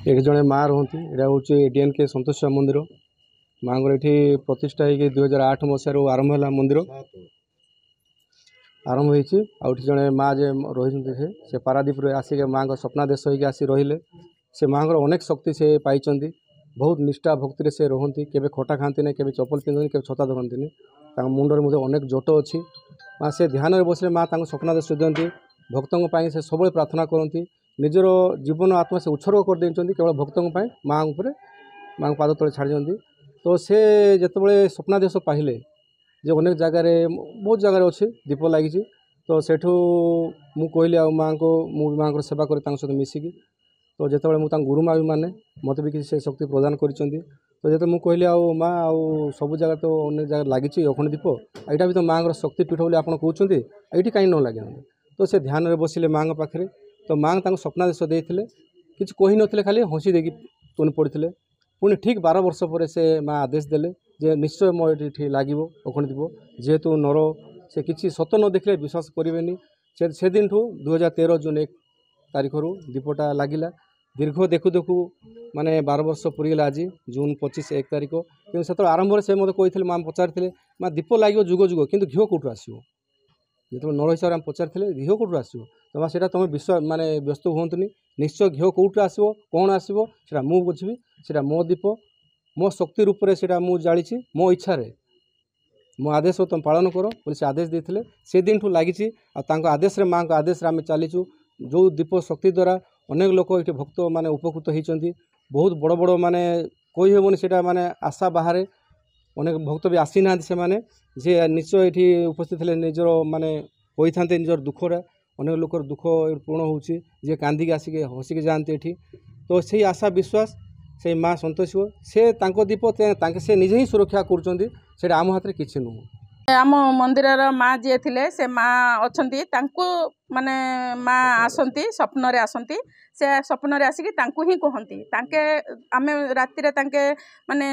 ये जड़े माँ रुहति यहाँ हूँ एडीएन के संतोष मंदिर माँ ये प्रतिष्ठा हो 2008 मसीह आरंभ है मंदिर आरंभ होती जड़े माँ जे रही से पारादीप आसिक माँ का स्वप्नादेश होगी आसी रहिले से माँ अनेक शक्ति से पाई बहुत निष्ठा भक्ति से रुहति केवे खटा खाती ना केवे चपल पिंधि के छता धरती मुंडर मुझे अनेक जोट अच्छी माँ से ध्यान में बसले माँ स्वप्नादेश दिखती भक्तों से सब प्रार्थना करती निजर जीवन आत्मा से उत्सर्ग कर केवल भक्तों माँ माँ पाद तले छाड़ दिखती तो से जिते स्वप्नादेश पाइले जे अनेक जगार बहुत जगार अच्छे दीप लगी तो सेठू मु कहली आ माँ को माँ को सेवा कर सहित मिसिकी तो जिते मुझे गुरुमा भी माने मत भी किसी शक्ति प्रदान कर तो जो मुझे कहली आउ माँ आउ सब जगह तो अनेक जगह लगी अखंड दीप यहाँ भी तो माँ शक्ति पीठ बोली आप कहते ये कहीं न लगे तो से ध्यान में बसिले माँ पाखे तो माँ स्वप्नादेश देते कि कही नथिले खाली हसी देकी तुन पड़ते पुणी ठीक 12 वर्ष पर से माँ आदेश देले जे निश्चय मो ये लगे अखंड दीप जेहेतु नर से किसी सत न देखले विश्वास करेनि से दिन ठू 2013 जून 1 तारीख रू दीपटा लगिला दीर्घ देखु देखु माने 12 वर्ष पूरीगला आज जून 25 1 तारीख कि से आरंभ से मतलब कहते माँ पचारि माँ दीप लगे जुग जुग कि घीओ कौटू आसो जो नर हिसाब से पचारि घीओ कौटू आसो तो माँ से तुम विश्व माने व्यस्त हुंतुनि निश्चय घीओ कौटू आसो कौन आसो से मु बुझी से मो दीप मो शक्ति रूप से मु जाली मो इच्छा मो आदेश तुम पालन कर बोले से आदेश देते से दिन ठू लगी आदेश माँ को आदेश आम चलीचु जो दीप शक्ति द्वारा अनेक लोक ये भक्त माने उपकृत होती बहुत बड़ बड़ माने कही हेबनी से माने आशा बाहर अनेक भक्त भी आसी ना से माने जे निश्चय ये उपस्थित थे निजर माने कही था निजर दुखरा अनेक लोक दुख पूर्ण होची जे कांदिक आसिक हसिक जाते ये तो से आशा विश्वास से माँ संतोष हो से दीप से निजे ही सुरक्षा कर आम हाथ में किसी नुह आम मंदिर माँ जी थे से माँ अच्छा माने माँ आसती स्वप्न आसती से स्वप्न आसिक ही कहती आम राति माने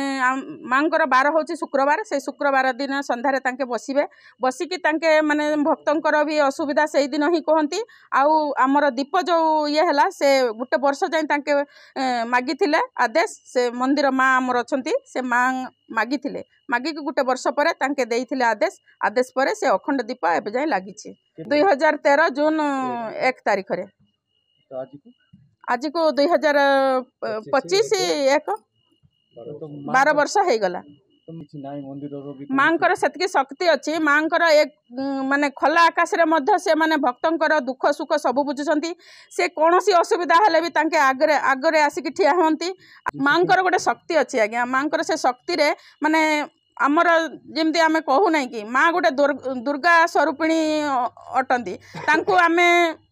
माँ बार हूँ शुक्रवार से शुक्रवार दिन संध्यारे बसवे बसिकी माने भक्तों भी असुविधा से दिन ही कहती आमर दीप जो ये है से गोटे वर्ष जाए मागी आदेश से मंदिर माँ आमर अच्छा से माँ मागी मागिक गोटे वर्ष पर देइथिले आदेश आदेश पर से अखंड दीप एबे जाए लगी 2013 जून 1 तारीख रे आज को 2025 1 12 वर्ष हो गला माँ से शक्ति अच्छी माँ एक माने खोला आकाश रे मध्य से माने भक्तों दुख सुख सब बुझुंट से कौन सी असुविधा हेले भी आगे आगे आसिक ठिया हमें माँ गोटे शक्ति अच्छी आज्ञा माँ से शक्ति रे माने आमर जमती आम कहूना कि माँ गोटे दुर्गा स्वरूपिणी अटंती आमे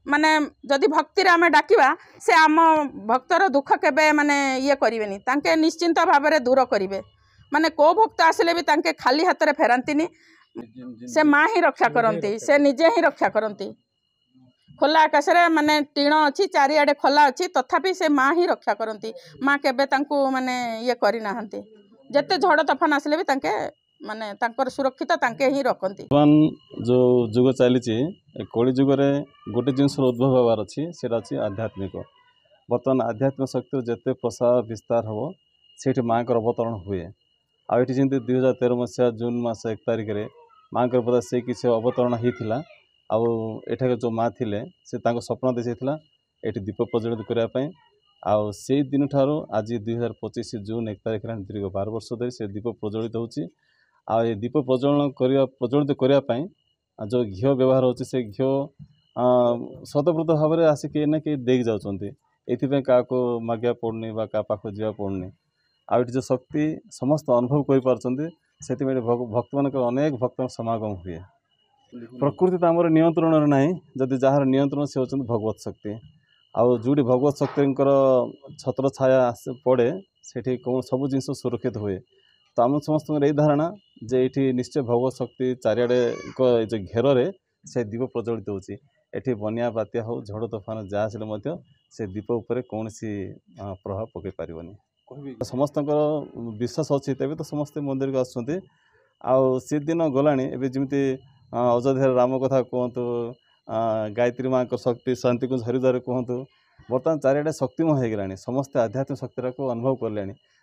माने जदि भक्ति आम डाकिबा से आम भक्तर दुख केबे माने ये करेनि तांके निश्चिंत भाव में दूर करेंगे माने को भक्त आसिले भी तांके खाली हाथ में फेरती से माँ ही रक्षा करती से निजे ही रक्षा करती खोला आकाश रे माने टीण अच्छी चारिआडे खोला अच्छी तथापि से माँ ही रक्षा करती माँ केबे तांको माने ये करी नाहंती जते झड़ तफान आसिले भी तांके माने तांकर सुरक्षित तांके ही रखती जो जुग चली कली जुगरे गोटे जिनस उद्भव हबार अच्छी से आध्यात्मिक बर्तमान आध्यात्मिक शक्ति जिते प्रसार विस्तार हम से माँ का अवतरण हुए आठ जमी 2013 मसीहा जून मास 1 तारीख में माँ का पता से किसी अवतरण होता आठा जो माँ थे से स्वप्न देता ये दीप प्रज्वलित करने आउ से दिन ठार आज 2025 जून 1 तारीख दीर्घ 12 वर्ष धरी से दीप प्रज्वलित होची दीप प्रज्वलित करने जो घी व्यवहार होची से घी स्वतःप्रत भाव में आसिक ना कि देख जाऊँच ये क्या मागे पड़नी क्या पाख जा पड़नी आउ जो शक्ति समस्त अनुभव कर भक्त मान अनेक भक्त समागम हुए प्रकृति तो आमर नियंत्रण ना जदि जार नियंत्रण से होती भगवत शक्ति आउ जो भगवत शक्ति छत्र छाया पड़े से कौन सब जिन सुरक्षित हुए तो आम समस्त यही धारणा जे ये निश्चय भगवत शक्ति चारिआडे जो घेर से दीप प्रज्वलित होती बनिया बात्या हो झड़ तोफान जहाँ आसिले से दीप उपर कौन प्रभाव पकई पारनि समस्त विश्वास अच्छी तेज तो समस्ते मंदिर को आसी दिन गला जमी अयोध्या राम कथा कहतु गायत्री माँ शक्ति शांति को हरिद्वार कहतु बर्तमान चारिआडे शक्तिमय हो गलानी समस्ते आध्यात्मिक शक्ति को अनुभव करले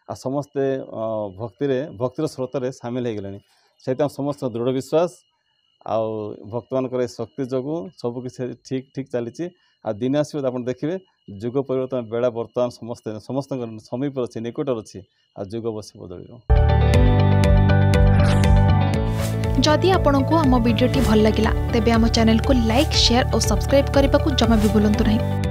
आ समस्ते भक्तिर स्रोत में सामिल हो गले से समस्त दृढ़ विश्वास आउ भक्त मान शक्ति जो सबकि ठीक ठीक चली आ दिन आसो आप देखिए जुग परिवर्तन बेला बर्तमान समस्त समीप अच्छी निकट अच्छी आ जुग बस बदल। जदि आपंक आम भिडी भल लगा तेब आम चैनल को लाइक शेयर और सब्सक्राइब करने को जमा भी भूलु नहीं।